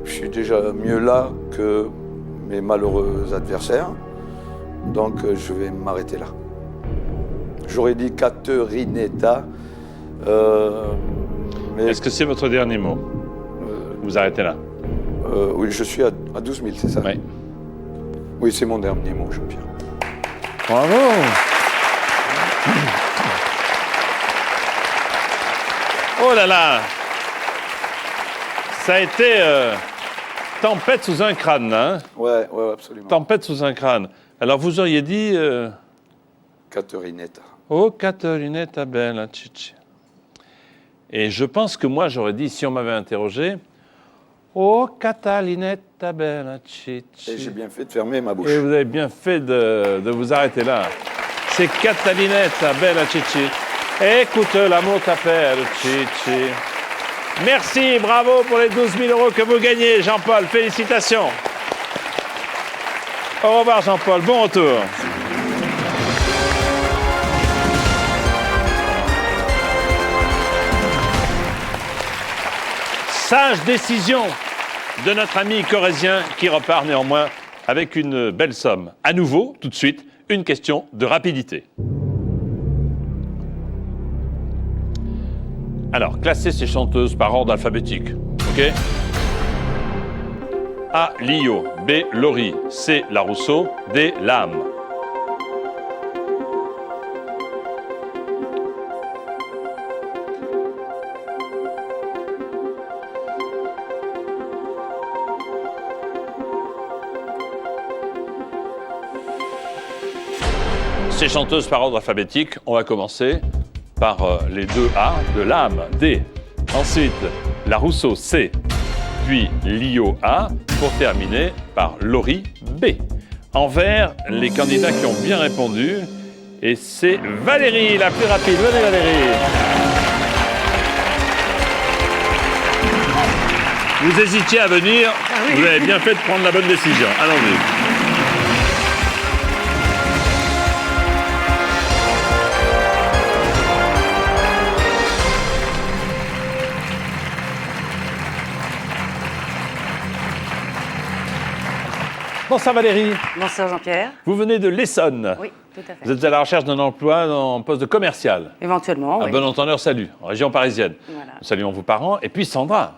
[SPEAKER 5] Je suis déjà mieux là que mes malheureux adversaires, donc je vais m'arrêter là. J'aurais dit Caterinetta, mais
[SPEAKER 1] est-ce que c'est votre dernier mot? Vous arrêtez là.
[SPEAKER 5] oui, je suis à 12 000, c'est ça?
[SPEAKER 1] Oui.
[SPEAKER 5] Oui, c'est mon dernier mot, Jean-Pierre.
[SPEAKER 1] Bravo! Oh là là! Ça a été tempête sous un crâne, hein?
[SPEAKER 5] Ouais, absolument.
[SPEAKER 1] Tempête sous un crâne. Alors, vous auriez dit...
[SPEAKER 5] Caterinetta.
[SPEAKER 1] Oh, Catalinetta bella Chichi. Et je pense que moi, j'aurais dit, si on m'avait interrogé, oh, Catalinetta bella Chichi.
[SPEAKER 5] Et j'ai bien fait de fermer ma bouche.
[SPEAKER 1] Et vous avez bien fait de vous arrêter là. C'est Catalinetta bella Chichi. Écoute l'amour t'appelle Chichi. Merci, bravo pour les 12 000 euros que vous gagnez, Jean-Paul. Félicitations. Au revoir, Jean-Paul. Bon retour. Sage décision de notre ami corésien qui repart néanmoins avec une belle somme. À nouveau, tout de suite, une question de rapidité. Alors, classer ces chanteuses par ordre alphabétique, ok? A. Lio, B. Laurie, C. La Rousseau, D. Lame. Ces chanteuses par ordre alphabétique, on va commencer par les deux A de Lame, D. Ensuite, La Rousseau, C. Puis Lio, A. Pour terminer par Laurie, B. Envers les candidats qui ont bien répondu. Et c'est Valérie, la plus rapide. Venez, Valérie. Vous hésitiez à venir. Vous avez bien fait de prendre la bonne décision. Allons-y. Bonsoir Valérie,
[SPEAKER 7] Bonsoir Jean-Pierre.
[SPEAKER 1] vous venez de l'Essonne.
[SPEAKER 7] Oui. Tout à fait.
[SPEAKER 1] Vous êtes à la recherche d'un emploi en poste de commercial.
[SPEAKER 7] Éventuellement,
[SPEAKER 1] Un
[SPEAKER 7] oui.
[SPEAKER 1] bon entendeur, salut, en région parisienne.
[SPEAKER 7] Voilà.
[SPEAKER 1] Nous saluons vos parents. Et puis Sandra,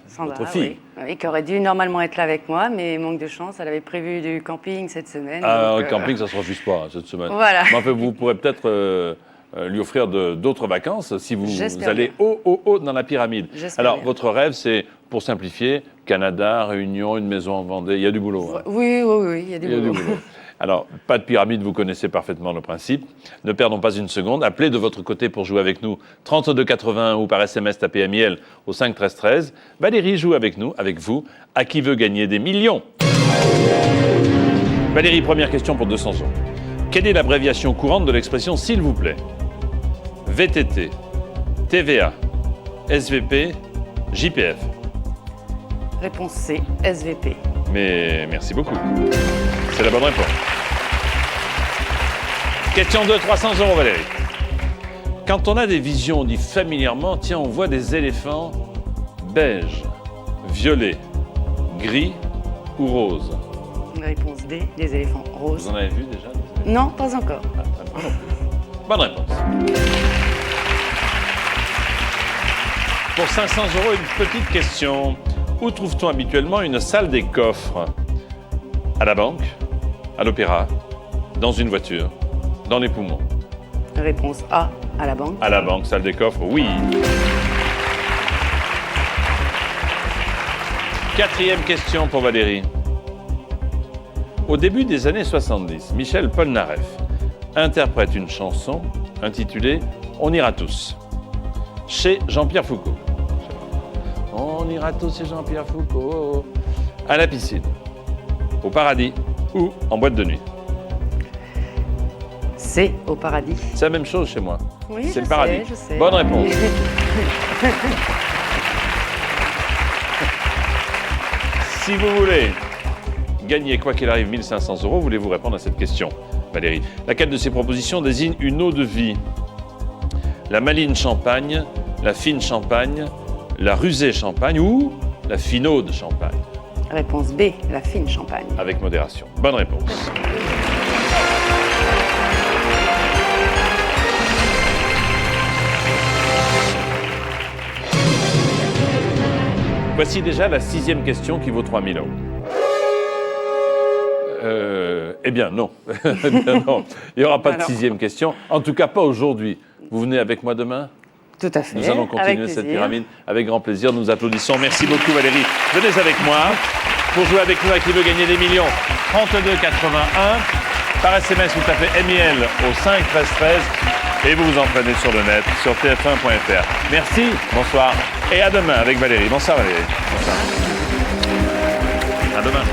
[SPEAKER 7] Sandra,
[SPEAKER 1] votre fille.
[SPEAKER 7] oui, qui aurait dû normalement être là avec moi, mais manque de chance, elle avait prévu du camping cette semaine.
[SPEAKER 1] Ah,
[SPEAKER 7] donc,
[SPEAKER 1] au camping, ça ne se refuse pas cette semaine.
[SPEAKER 7] Voilà.
[SPEAKER 1] Mais enfin, vous pourrez peut-être lui offrir d'autres vacances si vous
[SPEAKER 7] J'espère
[SPEAKER 1] allez haut dans la pyramide.
[SPEAKER 7] J'espère
[SPEAKER 1] Alors,
[SPEAKER 7] bien.
[SPEAKER 1] votre rêve, c'est, pour simplifier, Canada, Réunion, une maison en Vendée. Il y a du boulot. Hein.
[SPEAKER 7] Oui, il y a du
[SPEAKER 1] Il y a du
[SPEAKER 7] boulot.
[SPEAKER 1] boulot. Alors, pas de pyramide, vous connaissez parfaitement le principe. Ne perdons pas une seconde. Appelez de votre côté pour jouer avec nous 32 81 ou par SMS tapez MIL au 5 13 13. Valérie joue avec nous, avec vous. À qui veut gagner des millions? Valérie, première question pour 200 euros. Quelle est l'abréviation courante de l'expression s'il vous plaît? VTT, TVA, SVP, JPF.
[SPEAKER 7] Réponse C, SVP.
[SPEAKER 1] Mais merci beaucoup. C'est la bonne réponse. Question 2, 300 euros, Valérie. Quand on a des visions, on dit familièrement, tiens, on voit des éléphants beige, violet, gris ou rose.
[SPEAKER 7] Réponse D, des éléphants roses.
[SPEAKER 1] Vous en avez vu déjà?
[SPEAKER 7] Non, pas encore.
[SPEAKER 1] Bonne réponse. Pour 500 euros, une petite question. Où trouve-t-on habituellement une salle des coffres? À la banque, à l'opéra, dans une voiture, dans les poumons.
[SPEAKER 7] Réponse A, à la banque.
[SPEAKER 1] À la banque, salle des coffres, oui. Quatrième question pour Valérie. Au début des années 70, Michel Polnareff interprète une chanson intitulée « On ira tous » chez Jean-Pierre Foucault. On ira tous chez Jean-Pierre Foucault, à la piscine, au paradis ou en boîte de nuit.
[SPEAKER 7] C, au paradis.
[SPEAKER 1] C'est la même chose chez moi.
[SPEAKER 7] Oui,
[SPEAKER 1] c'est
[SPEAKER 7] je
[SPEAKER 1] le paradis.
[SPEAKER 7] sais, je sais.
[SPEAKER 1] Bonne réponse. Si vous voulez gagner, quoi qu'il arrive, 1500 euros, voulez-vous répondre à cette question, Valérie? Laquelle de ces propositions désigne une eau de vie? La Maline Champagne, la Fine Champagne, la Rusée Champagne ou la Finaude Champagne?
[SPEAKER 7] Réponse B, la fine champagne.
[SPEAKER 1] Avec modération. Bonne réponse. Voici déjà la 6e question qui vaut 3000 euros. Eh bien, non. Eh bien, non. Il n'y aura pas de 6e question. En tout cas, pas aujourd'hui. Vous venez avec moi demain?
[SPEAKER 7] Tout à fait.
[SPEAKER 1] Nous allons continuer
[SPEAKER 7] avec
[SPEAKER 1] cette
[SPEAKER 7] plaisir.
[SPEAKER 1] pyramide avec grand plaisir. Nous applaudissons. Merci beaucoup, Valérie. Venez avec moi pour jouer avec nous à qui veut gagner des millions. 32 81. Par SMS, vous tapez MIL au 5 13 13 et vous vous entraînez sur le net, sur tf1.fr. Merci, bonsoir et à demain avec Valérie. Bonsoir, Valérie. Bonsoir. À demain.